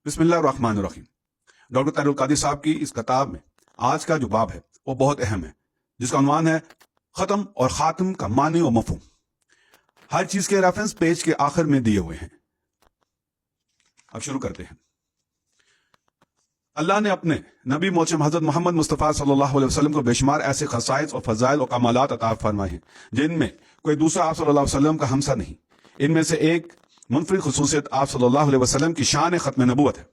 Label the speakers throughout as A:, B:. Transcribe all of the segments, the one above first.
A: بسم اللہ الرحمن الرحیم۔ ڈاکٹر طاہر القادری صاحب کی اس کتاب میں آج کا جو باب ہے وہ بہت اہم ہے، جس کا عنوان ہے ختم اور خاتم کا معنی و مفہوم۔ ہر چیز کے ریفرنس پیج کے آخر میں دیے ہوئے ہیں۔ اب شروع کرتے ہیں۔ اللہ نے اپنے نبی موسم حضرت محمد مصطفیٰ صلی اللہ علیہ وسلم کو بے شمار ایسے خصائص اور فضائل اور کمالات عطا فرمائے ہیں جن میں کوئی دوسرا آپ صلی اللہ علیہ وسلم کا ہمسا نہیں۔ ان میں سے ایک منفرد خصوصیت آپ صلی اللہ علیہ وسلم کی شان ختم نبوت ہے۔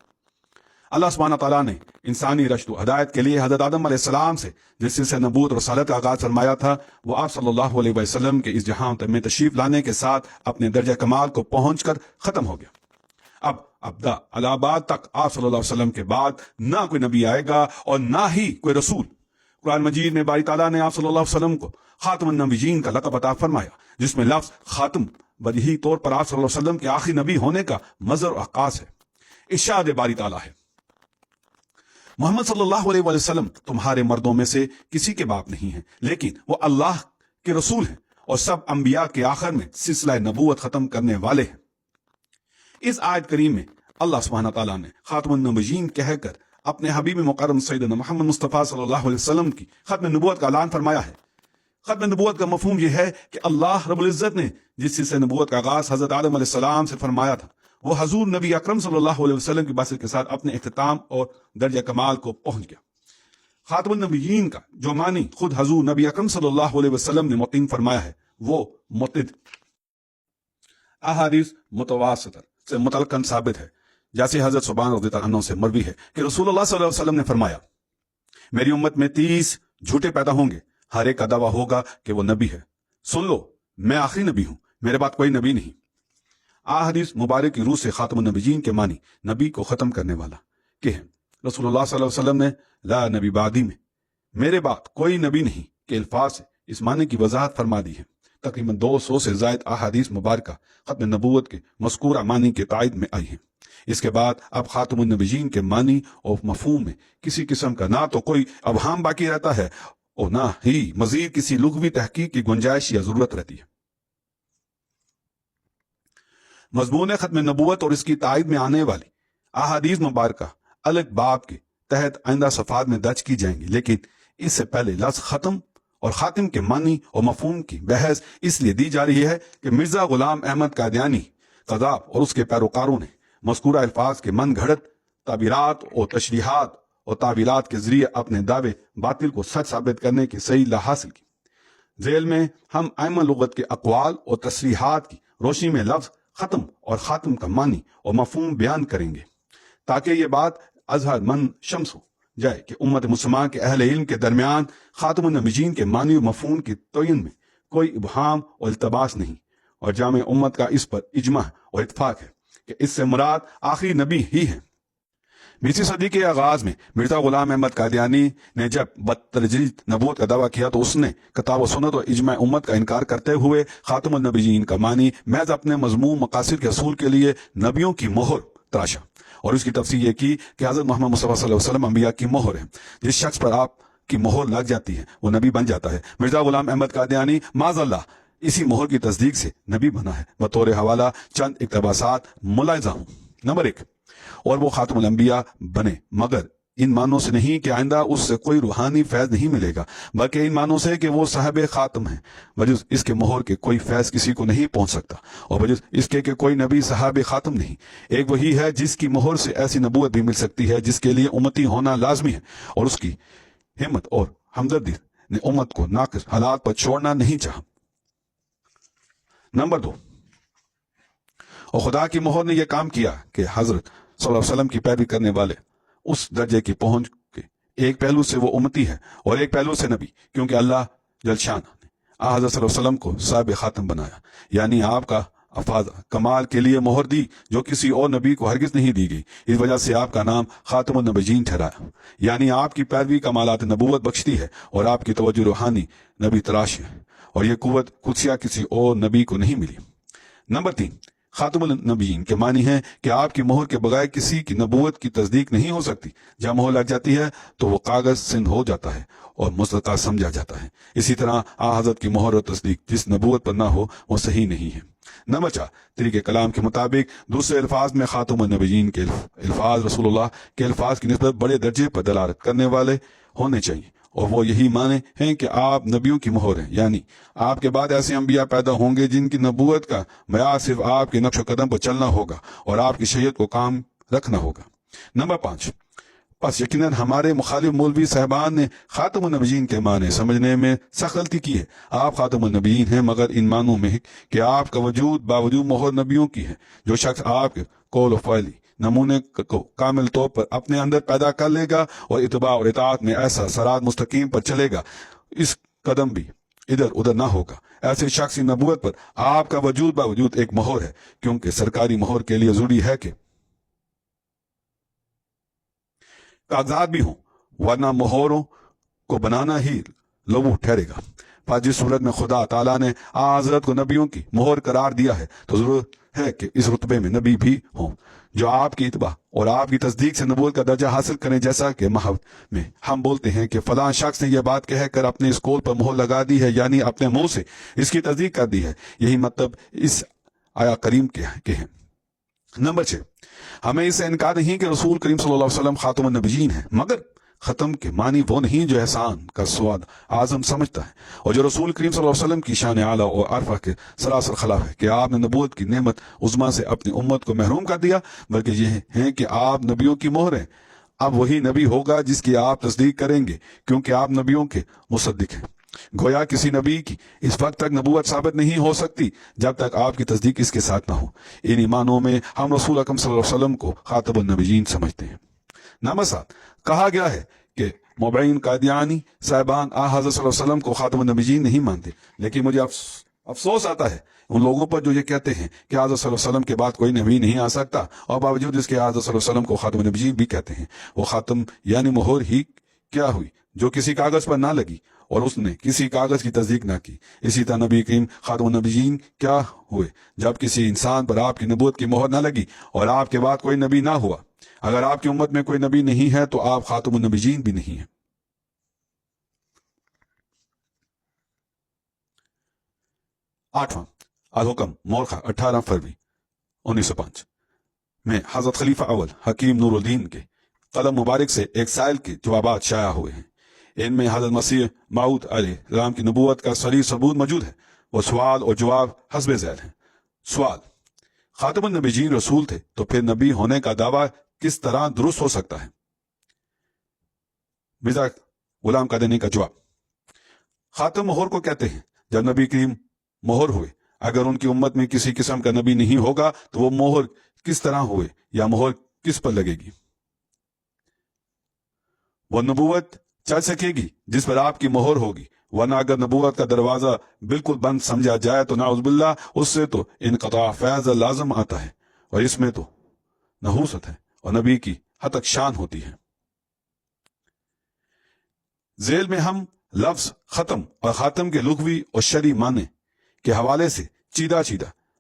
A: اللہ سبحانہ تعالیٰ نے انسانی رشد و ہدایت کے لیے حضرت آدم علیہ السلام سے جس سے نبوت اور رسالت کا آغاز فرمایا تھا، وہ آپ صلی اللہ علیہ وسلم کے اس جہاں میں تشریف لانے کے ساتھ اپنے درجہ کمال کو پہنچ کر ختم ہو گیا۔ اب ابدا الآباد تک آپ صلی اللہ علیہ وسلم کے بعد نہ کوئی نبی آئے گا اور نہ ہی کوئی رسول۔ قرآن مجید میں باری تعالیٰ نے آپ صلی اللہ علیہ وسلم کو خاتم النبیین کا لقب عطا فرمایا، جس میں لفظ خاتم بدیہی طور پر آپ صلی اللہ علیہ وسلم کے آخری نبی ہونے کا مظہر و عکاس ہے۔ ارشاد باری تعالیٰ ہے، محمد صلی اللہ علیہ وسلم تمہارے مردوں میں سے کسی کے باپ نہیں ہیں، لیکن وہ اللہ کے رسول ہیں اور سب انبیاء کے آخر میں سلسلہ نبوت ختم کرنے والے ہیں۔ اس آیت کریم میں اللہ سبحانہ تعالیٰ نے خاتم النبیین کہہ کر اپنے حبیب مکرم سیدنا محمد مصطفیٰ صلی اللہ علیہ وسلم کی ختم نبوت کا اعلان فرمایا ہے۔ ختم نبوت کا مفہوم یہ ہے کہ اللہ رب العزت نے جس سلسلہ نبوت کا آغاز حضرت آدم علیہ السلام سے فرمایا تھا، وہ حضور نبی اکرم صلی اللہ علیہ وسلم کی بعثت کے ساتھ اپنے اختتام اور درجہ کمال کو پہنچ گیا۔ خاتم النبیین کا جو معنی خود حضور نبی اکرم صلی اللہ علیہ وسلم نے متعین فرمایا ہے، وہ متعدد احادیث متواتر سے متعلقاً ثابت ہے، جیسے حضرت ثوبان رضی اللہ عنہ سے مروی ہے کہ رسول اللہ صلی اللہ علیہ وسلم نے فرمایا، میری امت میں 30 جھوٹے پیدا ہوں گے، ہر ایک کا دعویٰ ہوگا کہ وہ نبی ہے۔ سن لو، میں آخری نبی ہوں، میرے بعد کوئی نبی نہیں۔ احادیث مبارک کی روح سے خاتم النبیین کے معنی نبی کو ختم کرنے والا کہ ہیں۔ رسول اللہ صلی اللہ علیہ وسلم نے لا نبی بعدی میں میرے بعد کوئی نبی نہیں کے الفاظ سے اس معنی کی وضاحت فرما دی ہے۔ تقریباً 200 سے زائد احادیث مبارکہ ختم نبوت کے مذکورہ معنی کے تائید میں آئی ہیں۔ اس کے بعد اب خاتم النبیین کے معنی اور مفہوم میں کسی قسم کا نہ تو کوئی ابہام باقی رہتا ہے اور نہ ہی مزید کسی لغوی تحقیق کی گنجائش یا ضرورت رہتی ہے۔ مضمون ختم نبوت اور اس کی تائید میں آنے والی احادیث مبارکہ الگ باب کے تحت آئندہ صفحات میں درج کی جائیں گی، لیکن اس سے پہلے لفظ ختم اور خاتم کے معنی اور مفہوم کی بحث اس لیے دی جا رہی ہے کہ مرزا غلام احمد قادیانی قذاب اور اس کے پیروکاروں نے مذکورہ الفاظ کے من گھڑت تعبیرات اور تشریحات اور تعبیرات کے ذریعے اپنے دعوے باطل کو سچ ثابت کرنے کی صحیح لا حاصل کی۔ ذیل میں ہم ائمہ لغت کے اقوال اور تصریحات کی روشنی میں لفظ ختم اور خاتم کا معنی اور مفہوم بیان کریں گے، تاکہ یہ بات اظہر من شمس ہو جائے کہ امت مسلمان کے اہل علم کے درمیان خاتم النبیین کے معنی و مفہوم کی تعین میں کوئی ابہام اور التباس نہیں، اور جامع امت کا اس پر اجماع اور اتفاق ہے کہ اس سے مراد آخری نبی ہی ہے۔ 20ویں صدی کے آغاز میں مرزا غلام احمد قادیانی نے جب بتدریج نبوت کا دعویٰ کیا تو اس نے کتاب و سنت اور اجماع امت کا انکار کرتے ہوئے خاتم النبیین کا معنی محض اپنے مضمون مقاصد کے حصول کے لیے نبیوں کی مہر تراشا، اور اس کی تفسیر یہ کی کہ حضرت محمد مصطفیٰ صلی اللہ علیہ وسلم انبیاء کی مہر ہے، جس شخص پر آپ کی مہر لگ جاتی ہے وہ نبی بن جاتا ہے۔ مرزا غلام احمد قادیانی معاذ اللہ اسی مہر کی تصدیق سے نبی بنا ہے۔ بطور حوالہ چند اقتباسات ملاحظہ ہوں۔ نمبر 1، اور وہ خاتم الانبیاء بنے، مگر ان معنوں سے نہیں کہ آئندہ اس سے کوئی روحانی فیض نہیں ملے گا، بلکہ ان معنوں سے کہ وہ صاحب خاتم ہیں، بجز اس کے مہر کے کوئی فیض کسی کو نہیں پہنچ سکتا، اور بجز اس کے کہ کوئی نبی صاحب خاتم نہیں۔ ایک وہی ہے جس کی مہر سے ایسی نبوت بھی مل سکتی ہے جس کے لیے امتی ہونا لازمی ہے، اور اس کی ہمت اور ہمدردی نے امت کو ناقص حالات پر چھوڑنا نہیں چاہا۔ نمبر 2، اور خدا کی مہر نے یہ کام کیا کہ حضرت صلی اللہ علیہ وسلم کی پیروی کرنے والے اس درجے کی پہنچ کے ایک پہلو سے وہ امتی ہے اور ایک پہلو سے نبی، کیونکہ اللہ جل شان نے حضرت صلی اللہ علیہ وسلم کو صاحب خاتم بنایا، یعنی آپ کا افاضہ کمال کے لیے مہر دی جو کسی اور نبی کو ہرگز نہیں دی گئی۔ اس وجہ سے آپ کا نام خاتم النبیین ٹھہرایا، یعنی آپ کی پیروی کمالات نبوت بخشتی ہے اور آپ کی توجہ روحانی نبی تراش ہے، اور یہ قوت قدسیہ کسی اور نبی کو نہیں ملی۔ نمبر 3، خاتم النبیین کے معنی ہے کہ آپ کی مہر کے بغیر کسی کی نبوت کی تصدیق نہیں ہو سکتی۔ جب مہر لگ جاتی ہے تو وہ کاغذ سند ہو جاتا ہے اور مستقل سمجھا جاتا ہے۔ اسی طرح حضرت کی مہر اور تصدیق جس نبوت پر نہ ہو وہ صحیح نہیں ہے۔ نمبر 4، طریقہ کلام کے مطابق دوسرے الفاظ میں خاتم النبیین کے الفاظ رسول اللہ کے الفاظ کی نسبت بڑے درجے پر دلالت کرنے والے ہونے چاہیے، اور وہ یہی معنی ہیں کہ آپ نبیوں کی مہر ہیں، یعنی آپ کے بعد ایسے انبیاء پیدا ہوں گے جن کی نبوت کا معیار صرف آپ کے نقش و قدم پر چلنا ہوگا اور آپ کی شریعت کو کام رکھنا ہوگا۔ نمبر 5، پس یقیناً ہمارے مخالف مولوی صاحبان نے خاتم النبیین کے معنی سمجھنے میں سخت غلطی کی ہے۔ آپ خاتم النبیین ہیں مگر ان معنوں میں کہ آپ کا وجود باوجود مہر نبیوں کی ہے۔ جو شخص آپ کے قول و فعلی نمونے کو کامل طور پر اپنے اندر پیدا کر لے گا اور اتباع اور اطاعت میں ایسا صراط مستقیم پر چلے گا، اس قدم بھی ادھر ادھر نہ ہوگا۔ ایسے شخص کی نبوت پر آپ کا وجود باوجود ایک مہر ہے، کیونکہ سرکاری مہر کے لیے ضروری ہے کہ کاغذات بھی ہوں، ورنہ مہوروں کو بنانا ہی لغو ٹھہرے گا۔ پر جس صورت میں خدا تعالیٰ نے حضرت کو نبیوں کی مہر قرار دیا ہے تو ضرورت ہے کہ اس رتبے میں نبی بھی ہوں جو آپ کی اتباع اور آپ کی تصدیق سے نبوت کا درجہ حاصل کریں، جیسا کہ محاورے میں ہم بولتے ہیں کہ فلاں شخص نے یہ بات کہہ کر اپنے اس قول پر مہر لگا دی ہے، یعنی اپنے منہ سے اس کی تصدیق کر دی ہے۔ یہی مطلب اس آیا کریم کے ہیں۔ نمبر 6، ہمیں اس سے انکار نہیں کہ رسول کریم صلی اللہ علیہ وسلم خاتم النبیین ہیں، مگر ختم کے معنی وہ نہیں جو احسان کا سواد اعظم سمجھتا ہے، اور جو رسول کریم صلی اللہ علیہ وسلم کی شان اعلیٰ اور عرفہ کے سراسر خلاف ہے کہ آپ نے نبوت کی نعمت عظمیٰ سے اپنی امت کو محروم کر دیا، بلکہ یہ ہے کہ آپ نبیوں کی مہر ہیں۔ اب وہی نبی ہوگا جس کی آپ تصدیق کریں گے، کیونکہ آپ نبیوں کے مصدق ہیں۔ گویا کسی نبی کی اس وقت تک نبوت ثابت نہیں ہو سکتی جب تک آپ کی تصدیق اس کے ساتھ نہ ہو۔ ان ایمانوں میں ہم رسول اکرم صلی اللہ علیہ وسلم کو خاتم النبیین سمجھتے ہیں۔ نمبر 7، کہا گیا ہے کہ مبین قادیانی صاحبان حضرت صلی اللہ علیہ وسلم کو خاتم النبیین نہیں مانتے، لیکن مجھے افسوس آتا ہے ان لوگوں پر جو یہ کہتے ہیں کہ حضرت صلی اللہ علیہ وسلم کے بعد کوئی نبی نہیں آ سکتا، اور باوجود اس کے حضرت صلی اللہ علیہ وسلم کو خاتم النبیین بھی کہتے ہیں۔ وہ خاتم یعنی مہر ہی کیا ہوئی جو کسی کاغذ پر نہ لگی اور اس نے کسی کاغذ کی تصدیق نہ کی۔ اسی طرح نبی کریم خاتم النبیین کیا ہوئے جب کسی انسان پر آپ کی نبوت کی مہر نہ لگی اور آپ کے بعد کوئی نبی نہ ہوا۔ اگر آپ کی امت میں کوئی نبی نہیں ہے تو آپ خاتم النبیین بھی نہیں ہیں۔ 8واں الحکم مورخہ 18 فروری 1905 میں حضرت خلیفہ اول حکیم نور الدین کے قلم مبارک سے ایک سائل کے جوابات شائع ہوئے ہیں۔ ان میں حضرت مسیح موعود علیہ السلام کی نبوت کا صریح ثبوت موجود ہے۔ وہ سوال اور جواب حسب ذیل ہیں۔ سوال: خاتم النبیین رسول تھے تو پھر نبی ہونے کا دعویٰ کس طرح درست ہو سکتا ہے؟ مرزا غلام قادیانی کا جواب: خاتم مہر کو کہتے ہیں جب نبی کریم مہر ہوئے۔ اگر ان کی امت میں کسی قسم کا نبی نہیں ہوگا تو وہ مہر کس طرح ہوئے یا مہر کس پر لگے گی؟ وہ نبوت چل سکے گی جس پر آپ کی مہر ہوگی، ورنہ اگر نبوت کا دروازہ بالکل بند سمجھا جائے تو نعوذ باللہ اس سے تو انقطاع فیض لازم آتا ہے، اور اس میں تو نحوست ہے اور نبی کی حتک شان ہوتی ہے۔ ذیل میں ہم لفظ ختم اور خاتم کے لغوی اور شرعی معنی کے حوالے سے چیدہ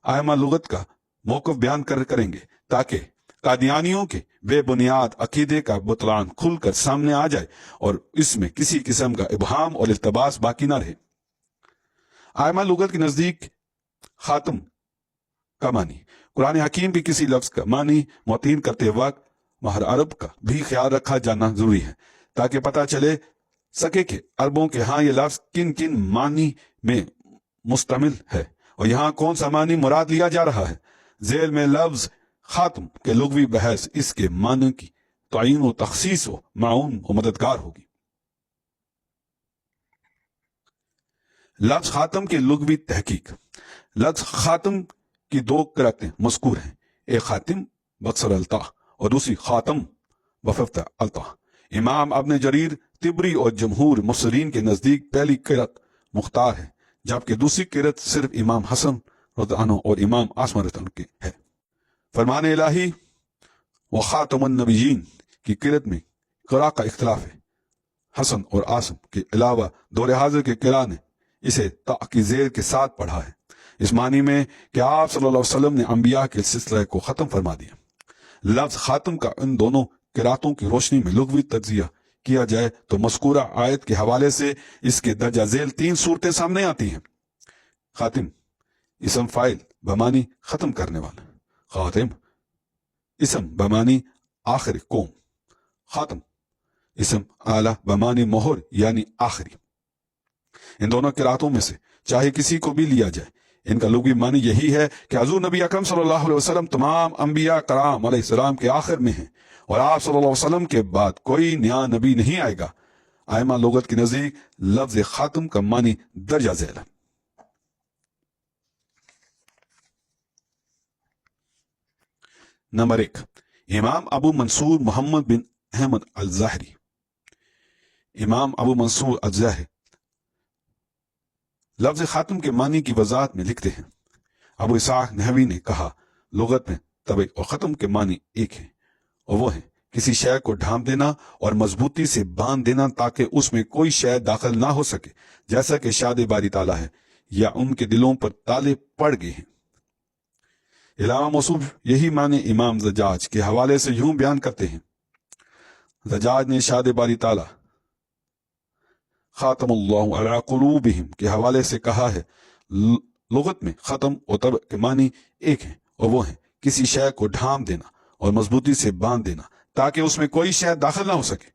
A: ائمہ لغت کا موقف بیان کریں گے تاکہ قادیانیوں کے بے بنیاد عقیدے کا بطلان کھل کر سامنے آ جائے اور اس میں کسی قسم کا ابہام اور التباس باقی نہ رہے۔ ائمہ لغت کے نزدیک خاتم کا معنی قرآن حکیم کے کسی لفظ کا معنی معتین کرتے وقت ماہر عرب کا بھی خیال رکھا جانا ضروری ہے تاکہ پتہ چلے سکے کہ عربوں کے ہاں یہ لفظ کن کن معنی میں مشتمل ہے اور یہاں کون سا معنی مراد لیا جا رہا ہے۔ ذیل میں لفظ خاتم کے لغوی بحث اس کے معنی کی تعین و تخصیص و معاون و مددگار ہوگی۔ لفظ خاتم کے لغوی تحقیق: لفظ خاتم کی دو قرأتیں مذکور ہیں، ایک خاتم بکسر الطاء اور دوسری خاتم بفتح الطاء۔ امام ابن جریر طبری اور جمہور مفسرین کے نزدیک پہلی قرأت مختار ہے، جبکہ دوسری قرأت صرف امام حسن رضی اللہ عنہ اور امام عاصم رضی اللہ عنہ کی ہے۔ فرمان الہی و خاتم النبیین کی قرأت میں قرأ کا اختلاف ہے۔ حسن اور عاصم کے علاوہ دور حاضر کے قرأ نے اسے تا کی زیر کے ساتھ پڑھا ہے۔ اس معنی میں کہ آپ صلی اللہ علیہ وسلم نے انبیاء کے سلسلے کو ختم فرما دیا۔ لفظ خاتم کا ان دونوں قراتوں کی روشنی میں لغوی تجزیہ کیا جائے تو مذکورہ آیت کے حوالے سے اس کے درجہ ذیل 3 صورتیں سامنے آتی ہیں۔ خاتم اسم فاعل بمانی ختم کرنے والا، خاتم اسم بمانی آخری قوم، خاتم اسم اعلیٰ بمانی مہر یعنی آخری۔ ان دونوں قراتوں میں سے چاہے کسی کو بھی لیا جائے، ان کا لغوی معنی یہی ہے کہ حضور نبی اکرم صلی اللہ علیہ وسلم تمام انبیاء کرام علیہ السلام کے آخر میں ہیں، اور آپ صلی اللہ علیہ وسلم کے بعد کوئی نیا نبی نہیں آئے گا۔ آئمہ لغت کے نزدیک لفظ خاتم کا معنی درجہ ذیل ہے۔ نمبر 1، امام ابو منصور محمد بن احمد الظاہری۔ امام ابو منصور الظاہری لفظ خاتم کے معنی کی وضاحت میں لکھتے ہیں، ابو اسحاق نحوی نے کہا لغت میں طبع اور ختم کے معنی ایک ہیں، اور وہ ہیں کسی شے کو ڈھانپ دینا اور مضبوطی سے باندھ دینا تاکہ اس میں کوئی شے داخل نہ ہو سکے، جیسا کہ شاد باری تعالیٰ ہے یا ان کے دلوں پر تالے پڑ گئے ہیں۔ علامہ موصوف یہی معنی امام زجاج کے حوالے سے یوں بیان کرتے ہیں، زجاج نے شاد باری تعالیٰ خاتم اللہ علی قلوبہم کے حوالے سے کہا ہے، لغت میں ختم اور طبع کے معنی ایک ہیں، اور وہ ہیں کسی شے کو ڈھانپ دینا اور مضبوطی سے باندھ دینا تاکہ اس میں کوئی شے داخل نہ ہو سکے۔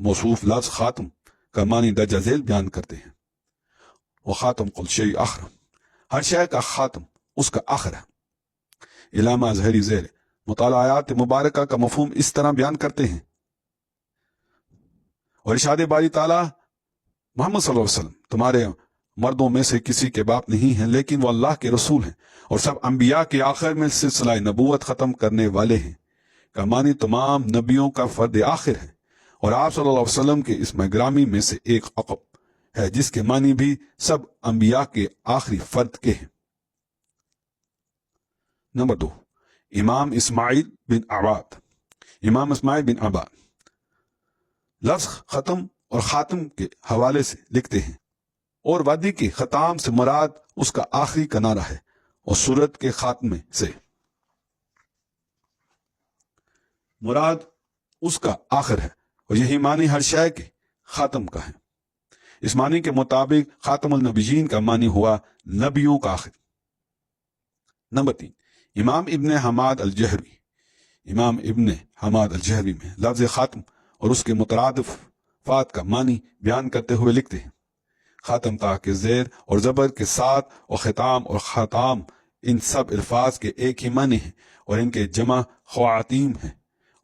A: موصوف لفظ خاتم کا معنی درجہ ذیل بیان کرتے ہیں، وہ خاتم کل شیء آخر، ہر شے کا خاتم اس کا آخر ہے۔ علامہ ازہری زیر مطالعہ آیات مبارکہ کا مفہوم اس طرح بیان کرتے ہیں، اور ارشاد باری تعالیٰ محمد صلی اللہ علیہ وسلم تمہارے مردوں میں سے کسی کے باپ نہیں ہیں، لیکن وہ اللہ کے رسول ہیں اور سب انبیاء کے آخر میں سلسلہ نبوت ختم کرنے والے ہیں کا معنی تمام نبیوں کا فرد آخر ہے، اور آپ صلی اللہ علیہ وسلم کے اسم گرامی میں سے ایک عقب ہے جس کے معنی بھی سب انبیاء کے آخری فرد کے ہیں۔ نمبر 2، امام اسماعیل بن عباد۔ امام اسماعیل بن عباد لفظ ختم اور خاتم کے حوالے سے لکھتے ہیں، اور وادی کے ختام سے مراد اس کا آخری کنارہ ہے، اور سورت کے خاتمے سے مراد اس کا آخر ہے، اور یہی معنی ہر شے کے خاتم کا ہے۔ اس معنی کے مطابق خاتم النبیین کا معنی ہوا نبیوں کا آخر۔ نمبر 3، امام ابن حماد الجہری۔ امام ابن حماد الجہری میں لفظ خاتم اور اس کے مترادفات کا معنی بیان کرتے ہوئے لکھتے ہیں، خاتم تا کے زیر اور زبر کے ساتھ اور ختام اور خاتام ان سب الفاظ کے ایک ہی معنی ہیں، اور ان کے جمع خواتیم ہیں،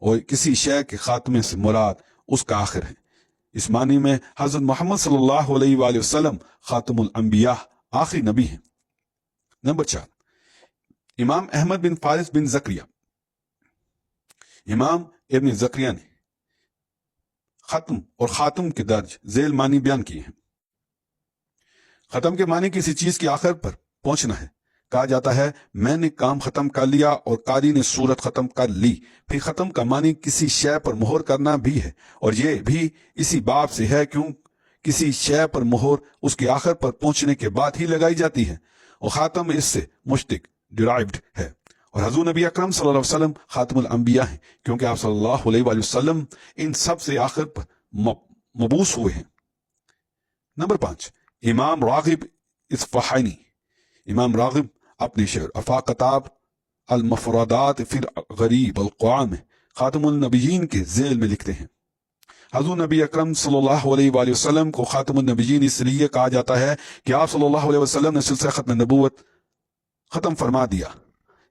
A: اور کسی شے کے خاتمے سے مراد اس کا آخر ہے۔ اس معنی میں حضرت محمد صلی اللہ علیہ وآلہ وسلم خاتم الانبیاء آخری نبی ہیں۔ نمبر 4، امام احمد بن فارس بن زکریہ۔ امام ابن زکریہ نے ختم اور خاتم کے درج ذیل معنی بیان کیے ہیں۔ ختم کے معنی کسی چیز کے آخر پر پہنچنا ہے۔ کہا جاتا ہے میں نے کام ختم کر لیا، اور قاری نے صورت ختم کر لی۔ پھر ختم کا معنی کسی شے پر مہر کرنا بھی ہے، اور یہ بھی اسی باب سے ہے کیوں کسی شے پر مہر اس کے آخر پر پہنچنے کے بعد ہی لگائی جاتی ہے، اور خاتم اس سے مشتق ڈرائیوڈ ہے، اور حضور نبی اکرم صلی اللہ علیہ وسلم خاتم الانبیاء ہیں کیونکہ آپ صلی اللہ علیہ وآلہ وسلم ان سب سے آخر پر مبعوث ہوئے ہیں۔ نمبر 5، امام راغب اصفہانی۔ امام راغب اپنے شعر افاقتاب المفردات فی غریب القرآن میں خاتم النبیین کے ذیل میں لکھتے ہیں، حضور نبی اکرم صلی اللہ علیہ وآلہ وسلم کو خاتم النبیین اس لیے کہا جاتا ہے کہ آپ صلی اللہ علیہ وسلم نے سلسلہ ختم نبوت ختم فرما دیا،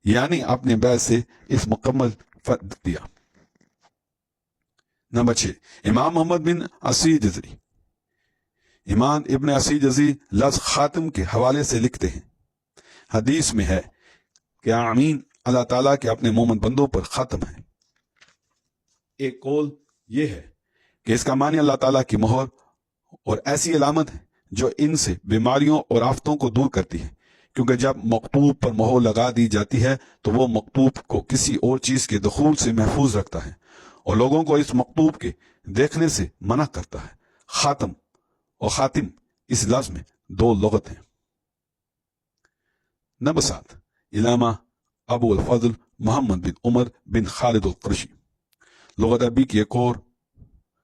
A: یعنی اپنے بیعت سے اس مکمل فرد دیا۔ نمبر 6، امام محمد بن عصی جزری۔ امام ابن عصی جزری لفظ خاتم کے حوالے سے لکھتے ہیں، حدیث میں ہے کہ آمین اللہ تعالیٰ کے اپنے مومن بندوں پر ختم ہے۔ ایک قول یہ ہے کہ اس کا معنی اللہ تعالیٰ کی مہر اور ایسی علامت ہے جو ان سے بیماریوں اور آفتوں کو دور کرتی ہے، کیونکہ جب مکتوب پر مہر لگا دی جاتی ہے تو وہ مکتوب کو کسی اور چیز کے دخول سے محفوظ رکھتا ہے اور لوگوں کو اس مکتوب کے دیکھنے سے منع کرتا ہے۔ خاتم اور خاتم اس لفظ میں 2 لغت ہیں۔ نمبر 7 علامہ ابو الفضل محمد بن عمر بن خالد القرشی. لغت عربی کی ایک اور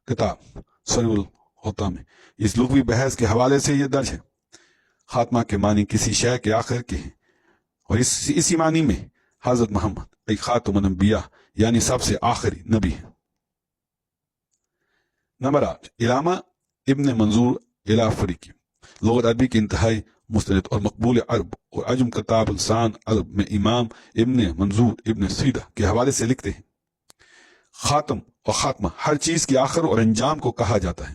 A: کتاب سر الخطا میں اس لغوی بحث کے حوالے سے یہ درج ہے. خاتمہ کے معنی کسی شے کے آخر کے ہیں، اور اسی معنی میں حضرت محمد ایک خاتم الانبیاء یعنی سب سے آخری نبی ہے. نمبر 8 علامہ ابن منظور الافریقی. لغت عربی کی انتہائی مستند اور مقبول عرب اور عجم کتاب لسان عرب میں امام ابن منظور ابن سیدہ کے حوالے سے لکھتے ہیں، خاتم اور خاتمہ ہر چیز کے آخر اور انجام کو کہا جاتا ہے.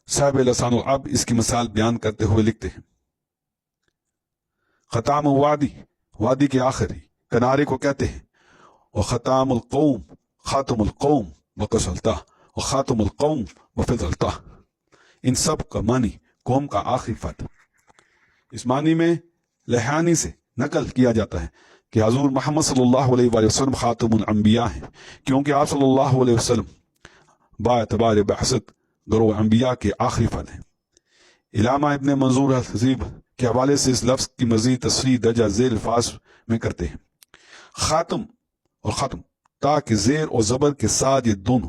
A: صاحب لسان العرب اس کی مثال بیان کرتے ہوئے لکھتے ہیں، ختام وادی، وادی کے آخری کنارے کو کہتے ہیں، اور ختام القوم، خاتم القوم وقسلتا، اور خاتم القوم وفضلتا. ان سب کا معنی قوم کا آخری فرد. اس معنی میں لہانی سے نقل کیا جاتا ہے کہ حضور محمد صلی اللہ علیہ وآلہ وسلم خاتم الانبیاء ہیں، کیونکہ آپ صلی اللہ علیہ وسلم با اعتبار بعثت گروہ انبیاء کے آخری فرد ہیں. علامہ ابن منظور الحزیب کے حوالے سے اس لفظ کی مزید تصریح درجہ ذیل الفاظ میں کرتے ہیں، خاتم اور ختم تا کہ زیر اور زبر کے ساتھ یہ دونوں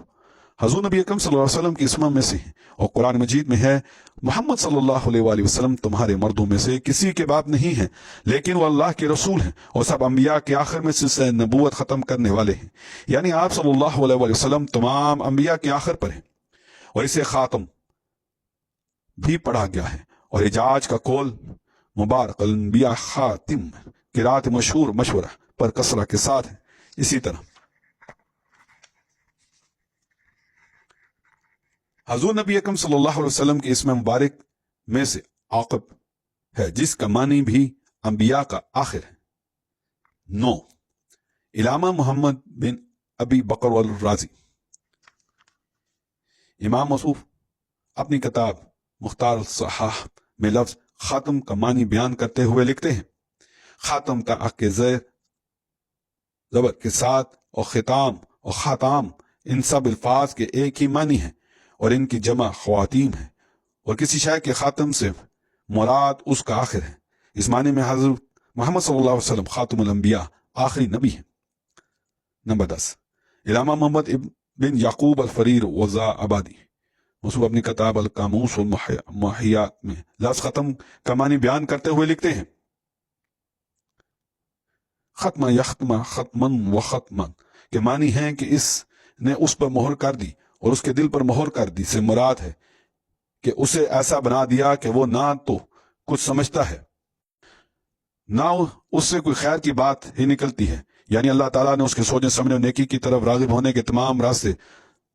A: حضور نبی اکرم صلی اللہ علیہ وسلم کی اسماء میں سے ہیں، اور قرآن مجید میں ہے محمد صلی اللہ علیہ وآلہ وسلم تمہارے مردوں میں سے کسی کے باپ نہیں ہیں، لیکن وہ اللہ کے رسول ہیں اور سب انبیاء کے آخر میں سلسلہ نبوت ختم کرنے والے ہیں. یعنی آپ صلی اللہ علیہ وآلہ وسلم تمام انبیاء کے آخر پر ہیں، اور اسے خاتم بھی پڑھا گیا ہے. اور اجاج کا قول مبارک الانبیاء خاتم قرات مشورہ پر کسرہ کے ساتھ ہے. اسی طرح حضور نبی اکرم صلی اللہ علیہ وسلم کے اسم مبارک میں سے عاقب ہے، جس کا معنی بھی انبیاء کا آخر ہے. 9 علامہ محمد بن ابی بکر الرازی. امام موصوف اپنی کتاب مختار الصحاح میں لفظ خاتم کا معنی بیان کرتے ہوئے لکھتے ہیں، خاتم کا کے زیر زبر کے ساتھ اور ختام اور خاتام ان سب الفاظ کے ایک ہی معنی ہیں، اور ان کی جمع خواتین ہے، اور کسی شے کے خاتم سے مراد اس کا آخر ہے. اس معنی میں حضرت محمد صلی اللہ علیہ وسلم خاتم الانبیاء آخری نبی ہیں. نمبر 10 علامہ محمد بن یعقوب الفریر وضا آبادی موصوف اپنی کتاب القاموس والمحیات میں لفظ ختم کا معنی بیان کرتے ہوئے لکھتے ہیں، ختم یختم ختمن و ختمن کے معنی ہیں کہ اس نے اس پر مہر کر دی اور اس کے دل پر مہر کر دی سے مراد ہے کہ اسے ایسا بنا دیا کہ وہ نہ تو کچھ سمجھتا ہے نہ اس سے کوئی خیر کی بات ہی نکلتی ہے. یعنی اللہ تعالیٰ نے اس کے سوچنے سمجھنے نیکی کی طرف راغب ہونے کے تمام راستے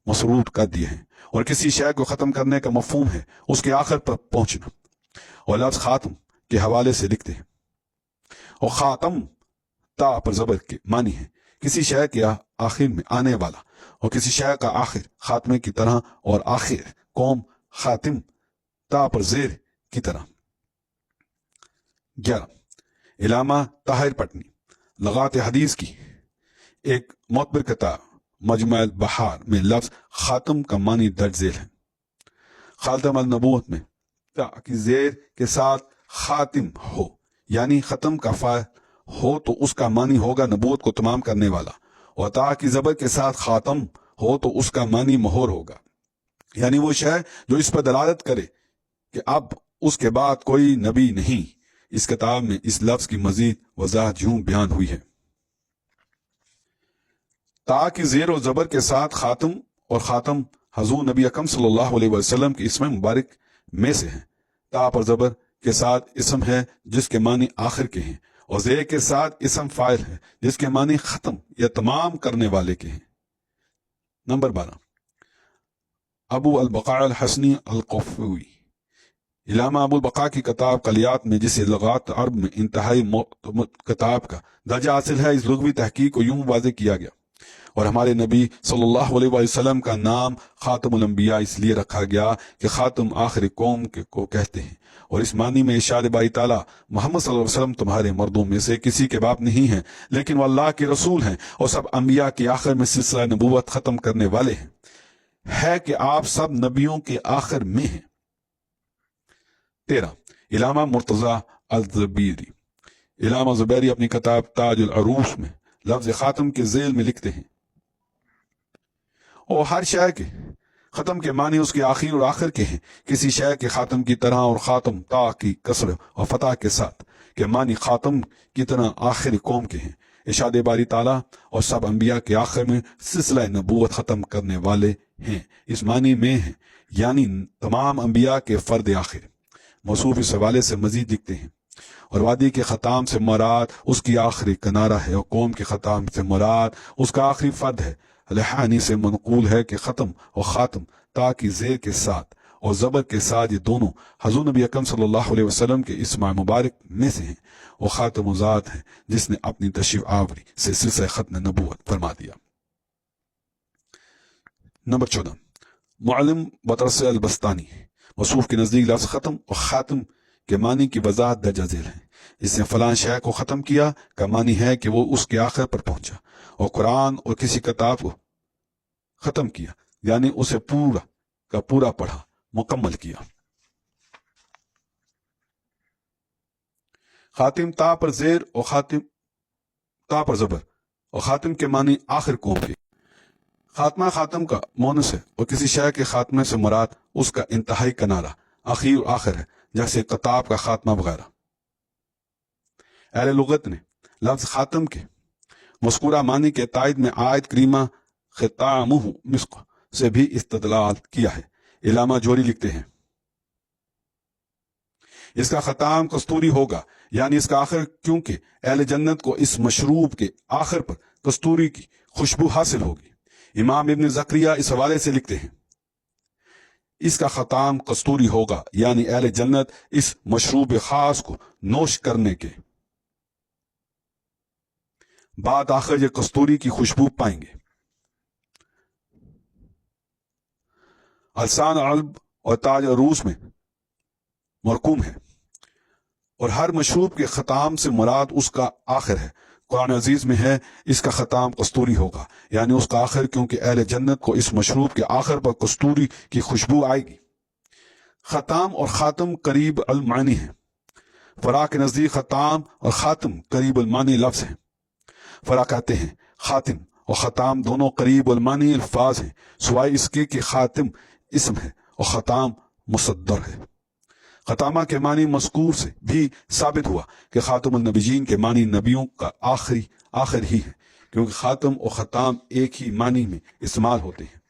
A: مسروط کر دیے ہیں، اور کسی شے کو ختم کرنے کا مفہوم ہے اس کے آخر پر پہنچنا. اور لفظ خاتم کے حوالے سے لکھتے ہیں، اور خاتم تا پر زبر کے معنی ہے کسی شے کے آخر میں آنے والا، اور کسی شے کا آخر خاتمے کی طرح، اور آخر قوم خاتم تا پر زیر کی طرح. 11 علامہ طاہر پٹنی لغات حدیث کی ایک معتبر کتاب مجمع البحار میں لفظ خاتم کا معنی درج ذیل ہے. خاتم النبوت میں تا کی زیر کے ساتھ خاتم ہو یعنی ختم کا فاعل ہو تو اس کا معنی ہوگا نبوت کو تمام کرنے والا، اور تا کی زبر کے ساتھ خاتم ہو تو اس کا معنی مہر ہوگا، یعنی وہ شے جو اس پر دلالت کرے کہ اب اس کے بعد کوئی نبی نہیں. اس کتاب میں اس لفظ کی مزید وضاحت یوں بیان ہوئی ہے، تا کی زیر و زبر کے ساتھ خاتم، اور خاتم حضور نبی اکرم صلی اللہ علیہ وسلم کے اسم مبارک میں سے ہیں. تا پر زبر کے ساتھ اسم ہے جس کے معنی آخر کے ہیں، اور زیر کے ساتھ اسم فاعل ہے جس کے معنی ختم یا تمام کرنے والے کے ہیں. نمبر 12 ابو البقاء الحسنی القفوی. علامہ ابو البقاء کی کتاب کلیات میں جسے لغات عرب میں انتہائی کتاب کا درجہ حاصل ہے، اس لغوی تحقیق کو یوں واضح کیا گیا، اور ہمارے نبی صلی اللہ علیہ وسلم کا نام خاتم الانبیاء اس لیے رکھا گیا کہ خاتم آخری قوم کو کہتے ہیں، اور اس معنی میں ارشاد باری تعالیٰ محمد صلی اللہ علیہ وسلم تمہارے مردوں میں سے کسی کے باپ نہیں ہیں، لیکن وہ اللہ کے رسول ہیں اور سب انبیاء کے آخر میں سلسلہ نبوت ختم کرنے والے ہیں، ہے کہ آپ سب نبیوں کے آخر میں ہیں. 13 علامہ مرتضی الزبیری. علامہ زبیری اپنی کتاب تاج العروس میں لفظ خاتم کے ذیل میں لکھتے ہیں، اور ہر شے کے ختم کے معنی اس کے آخر اور آخر کے ہیں، کسی شے کے خاتم کی طرح، اور خاتم تا کی کسر اور فتح کے ساتھ کے معنی خاتم کی طرح آخر قوم کے ہیں۔ ارشاد باری تعالیٰ اور سب انبیاء کے آخر میں سلسلہ نبوت ختم کرنے والے ہیں، اس معنی میں ہیں یعنی تمام انبیاء کے فرد آخر۔ موصوف اس حوالے سے مزید لکھتے ہیں، اور وادی کے ختام سے مراد اس کی آخری کنارہ ہے، اور قوم کے ختام سے مراد اس کا آخری فرد ہے۔ لحانی سے منقول ہے کہ ختم اور خاتم تا کی زیر کے ساتھ اور زبر کے ساتھ یہ دونوں حضور نبی اکرم صلی اللہ علیہ وسلم کے اسماء مبارک میں سے ہیں، وہ خاتم ذات ہے جس نے اپنی تشریف آوری سے سلسلہ ختم نبوت فرما دیا۔ نمبر 14، معلم بطرس البستانی موصوف کے نزدیک لفظ ختم اور خاتم کے معنی کی وضاحت درجہ ذیل ہے۔ اس نے فلاں شے کو ختم کیا کا معنی ہے کہ وہ اس کے آخر پر پہنچا، اور قرآن اور کسی کتاب کو ختم کیا یعنی اسے پورا کا پورا پڑھا، مکمل کیا۔ خاتم تا پر زیر اور خاتم تا پر زبر، اور خاتم کے معنی آخر قوم کے۔ خاتمہ خاتم کا مونس ہے، اور کسی شے کے خاتمے سے مراد اس کا انتہائی کنارہ، آخر اور آخر ہے، جیسے کتاب کا خاتمہ وغیرہ۔ اہل لغت نے لفظ خاتم کے مذکورہ معنی کے تائید میں آیت کریمہ ختامہ مسک سے بھی استدلال کیا ہے۔ علامہ جوہری لکھتے ہیں، اس کا ختام کستوری ہوگا یعنی اس کا آخر، کیونکہ اہل جنت کو اس مشروب کے آخر پر کستوری کی خوشبو حاصل ہوگی۔ امام ابن زکریا اس حوالے سے لکھتے ہیں، اس کا ختام کستوری ہوگا یعنی اہل جنت اس مشروب خاص کو نوش کرنے کے بعد آخر یہ کستوری کی خوشبو پائیں گے۔ السان علب اور تاج عروس میں مرقوم ہے، اور ہر مشروب کے ختام سے مراد اس کا آخر ہے۔ قرآن عزیز میں ہے، اس کا ختام کستوری ہوگا یعنی اس کا آخر، کیونکہ اہل جنت کو اس مشروب کے آخر پر کستوری کی خوشبو آئے گی۔ ختام اور خاتم قریب المعنی ہیں۔ فرا کے نزدیک ختام اور خاتم قریب المعنی لفظ ہیں۔ فرا کہتے ہیں خاتم اور ختام دونوں قریب المعنی الفاظ ہیں، سوائے اس کے کہ خاتم اسم ہے اور ختام مصدر ہے۔ ختامہ کے معنی مذکور سے بھی ثابت ہوا کہ خاتم النبیین کے معنی نبیوں کا آخر ہی ہے، کیونکہ خاتم اور ختام ایک ہی معنی میں استعمال ہوتے ہیں۔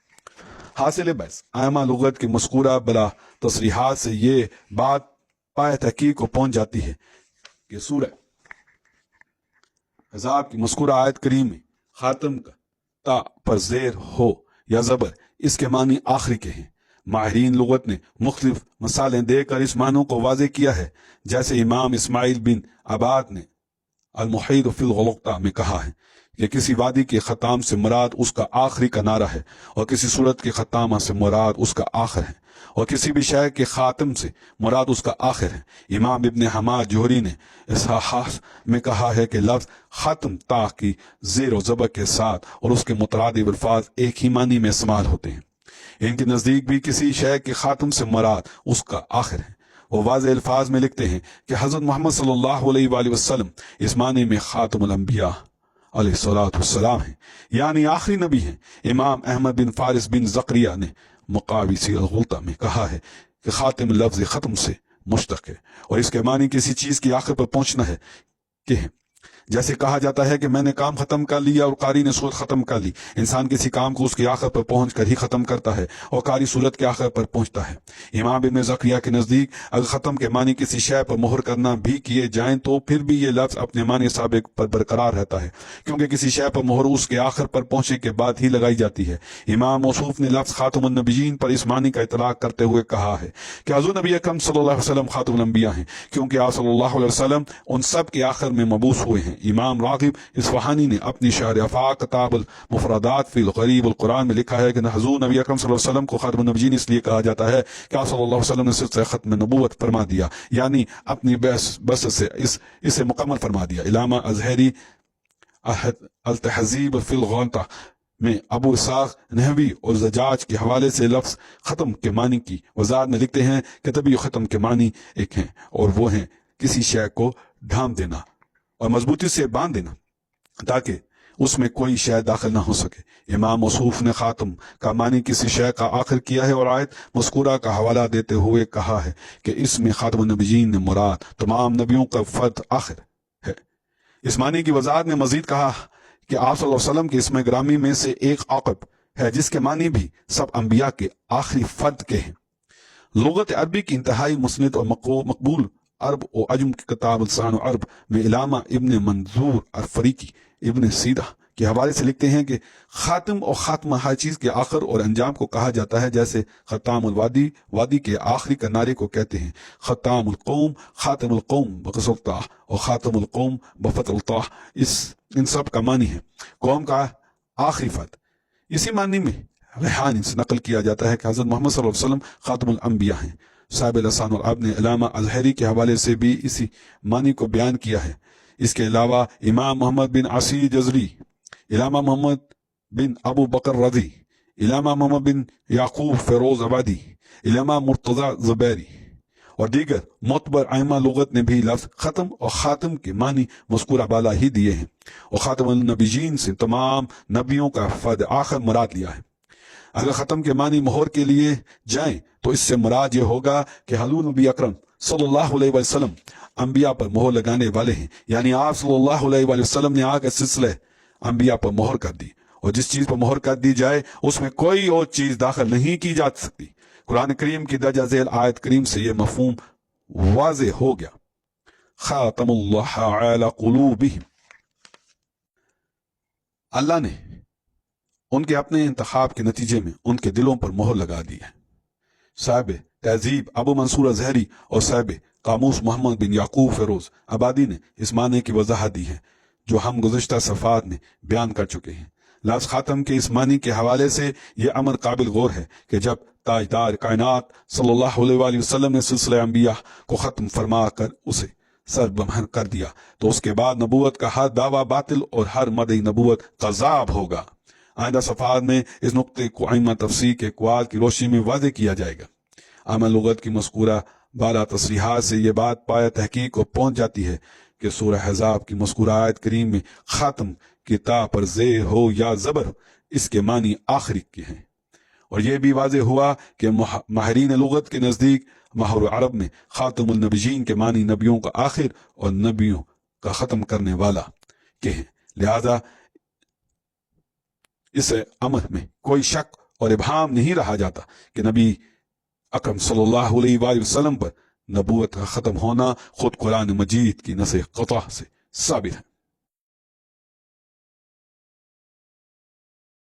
A: حاصل بحث ائمہ لغت کے مذکورہ بلا تصریحات سے یہ بات پائے تحقیق کو پہنچ جاتی ہے کہ سورہ حزاب کی مذکورہ آیت کریم میں خاتم کا تا پر زیر ہو یا زبر اس کے معنی آخری کے ہیں۔ ماہرین لغت نے مختلف مثالیں دے کر اس معنوں کو واضح کیا ہے، جیسے امام اسماعیل بن عباد نے المحیط فی الغلطہ میں کہا ہے کہ کسی وادی کے ختام سے مراد اس کا آخری کنارہ ہے، اور کسی صورت کے ختامہ سے مراد اس کا آخر ہے، اور کسی بھی شے کے خاتم سے مراد اس کا آخر ہے۔ امام ابن حماد جوہری نے اصحاح میں کہا ہے کہ لفظ ختم تا کی زیر و زبر کے ساتھ اور اس کے مترادف الفاظ ایک ہی معنی میں استعمال ہوتے ہیں۔ ان کے نزدیک بھی کسی شے کے خاتم سے مراد اس کا آخر ہے۔ وہ واضح الفاظ میں لکھتے ہیں کہ حضرت محمد صلی اللہ علیہ وآلہ وسلم اس معنی میں خاتم الانبیاء علیہ الصلوۃ والسلام ہیں، یعنی آخری نبی ہیں۔ امام احمد بن فارس بن زکریا نے مقابسی الغلطہ میں کہا ہے کہ خاتم لفظ ختم سے مشتق ہے، اور اس کے معنی کسی چیز کی آخر پر پہنچنا ہے کہ جیسے کہا جاتا ہے کہ میں نے کام ختم کر لیا اور قاری نے صورت ختم کر لی۔ انسان کسی کام کو اس کے آخر پر پہنچ کر ہی ختم کرتا ہے، اور قاری صورت کے آخر پر پہنچتا ہے۔ امام ابن زکریا کے نزدیک اگر ختم کے معنی کسی شے پر مہر کرنا بھی کیے جائیں تو پھر بھی یہ لفظ اپنے معنی سابق پر برقرار رہتا ہے، کیونکہ کسی شے پر مہر اس کے آخر پر پہنچنے کے بعد ہی لگائی جاتی ہے۔ امام موصوف نے لفظ خاتم النبیین پر اس معنی کا اطلاق کرتے ہوئے کہا ہے کہ حضور نبی اکرم صلی اللہ علیہ وسلم خاتم الانبیاء ہیں، کیونکہ آپ صلی اللہ علیہ وسلم ان سب کے آخر میں مبعوث ہوئے ہیں۔ امام راغب اصفہانی نے اپنی شرح افاق کتاب المفردات فی الغریب القرآن میں لکھا ہے کہ حضور نبی اکرم صلی اللہ علیہ وسلم کو خاتم النبیین اس لیے کہا جاتا ہے کہ آپ صلی اللہ علیہ وسلم نے سلسلہ ختم نبوت فرما دیا، یعنی اپنی بس سے اسے مکمل فرما دیا۔ علامہ ازہری التہذیب فی الغلطہ میں ابو اسحاق نحوی اور زجاج کے حوالے سے لفظ ختم کے معنی کی وضاحت میں لکھتے ہیں کہ تبھی ختم کے معنی ایک ہیں، اور وہ ہیں کسی شے کو ڈھانپ دینا، اور مضبوطی سے باندھ دینا تاکہ اس میں کوئی شے داخل نہ ہو سکے۔ امام موصوف نے خاتم کا معنی کسی شے کا آخر کیا ہے اور آیت مذکورہ کا حوالہ دیتے ہوئے کہا ہے کہ اس میں خاتم النبیین نے مراد تمام نبیوں کا فرد آخر ہے۔ اس معنی کی وضاحت میں مزید کہا کہ آپ صلی اللہ علیہ وسلم کے اسم گرامی میں سے ایک عاقب ہے جس کے معنی بھی سب انبیاء کے آخری فرد کے ہیں۔ لغت عربی کی انتہائی مسند اور مقبول عرب و عجم کی کتاب لسان عرب میں علامہ ابن منظور الفریقی ابن سیدہ کے حوالے سے لکھتے ہیں کہ خاتم اور خاتمہ ہر چیز کے آخر اور انجام کو کہا جاتا ہے، جیسے ختام الوادی وادی کے آخری کنارے کو کہتے ہیں، ختام القوم خاتم القوم بقصر الطاح اور خاتم القوم بفتح الطاح۔ ان سب کا معنی ہے قوم کا آخری فرد۔ اسی معنی میں ریحانی سے نقل کیا جاتا ہے کہ حضرت محمد صلی اللہ علیہ وسلم خاتم الانبیاء ہیں۔ صاحب لسان العرب نے علامہ الحری کے حوالے سے بھی اسی معنی کو بیان کیا ہے۔ اس کے علاوہ امام محمد بن عصیر جزری، علامہ محمد بن ابو بکر رضی، علامہ محمد بن یعقوب فیروز آبادی، علامہ مرتضی زبیری اور دیگر معتبر ائمہ لغت نے بھی لفظ ختم اور خاتم کے معنی مذکورہ بالا ہی دیے ہیں، اور خاتم النبیین سے تمام نبیوں کا فرد آخر مراد لیا ہے۔ اگر ختم کے معنی مہر کے لیے جائیں تو اس سے مراد یہ ہوگا کہ حضور نبی اکرم صلی اللہ علیہ وسلم انبیاء پر مہر لگانے والے ہیں، یعنی آپ صلی اللہ علیہ وسلم نے آ کے سلسلہ انبیاء پر مہر کر دی، اور جس چیز پر مہر کر دی جائے اس میں کوئی اور چیز داخل نہیں کی جا سکتی۔ قرآن کریم کی درجہ ذیل آیت کریم سے یہ مفہوم واضح ہو گیا۔ خاتم اللہ علی قلوبہم، اللہ نے ان کے اپنے انتخاب کے نتیجے میں ان کے دلوں پر مہر لگا دی ہے۔ صاحب تہذیب ابو منصور ازہری اور صاحب قاموس محمد بن یعقوب فیروز آبادی نے اس معنی کی وضاحت دی ہے جو ہم گزشتہ صفحات میں بیان کر چکے ہیں۔ لفظ خاتم کے اس معنی کے حوالے سے یہ امر قابل غور ہے کہ جب تاجدار کائنات صلی اللہ علیہ وآلہ وسلم نے سلسلہ انبیاء کو ختم فرما کر اسے سر بمہر کر دیا تو اس کے بعد نبوت کا ہر دعویٰ باطل اور ہر مدعی نبوت قذاب ہوگا۔ آئندہ صفحات میں اس نقطے کو ائمہ تفسیر کے اقوال کی روشنی میں واضح کیا جائے گا۔ ائمہ لغت کی مذکورہ بالا تصریحات سے یہ بات پایا تحقیق کو پہنچ جاتی ہے کہ سورہ احزاب کی مذکورہ آیت کریم میں خاتم کی تا پر زیر ہو یا زبر اس کے معنی آخری کے ہیں، اور یہ بھی واضح ہوا کہ ماہرین لغت کے نزدیک ماہر عرب میں خاتم النبیین کے معنی نبیوں کا آخر اور نبیوں کا ختم کرنے والا کے ہیں، لہذا اس امر میں کوئی شک اور ابہام نہیں رہا جاتا کہ نبی اکرم صلی اللہ علیہ وآلہ وسلم پر نبوت کا ختم ہونا خود قرآن مجید کی نص قطع سے ثابت ہے۔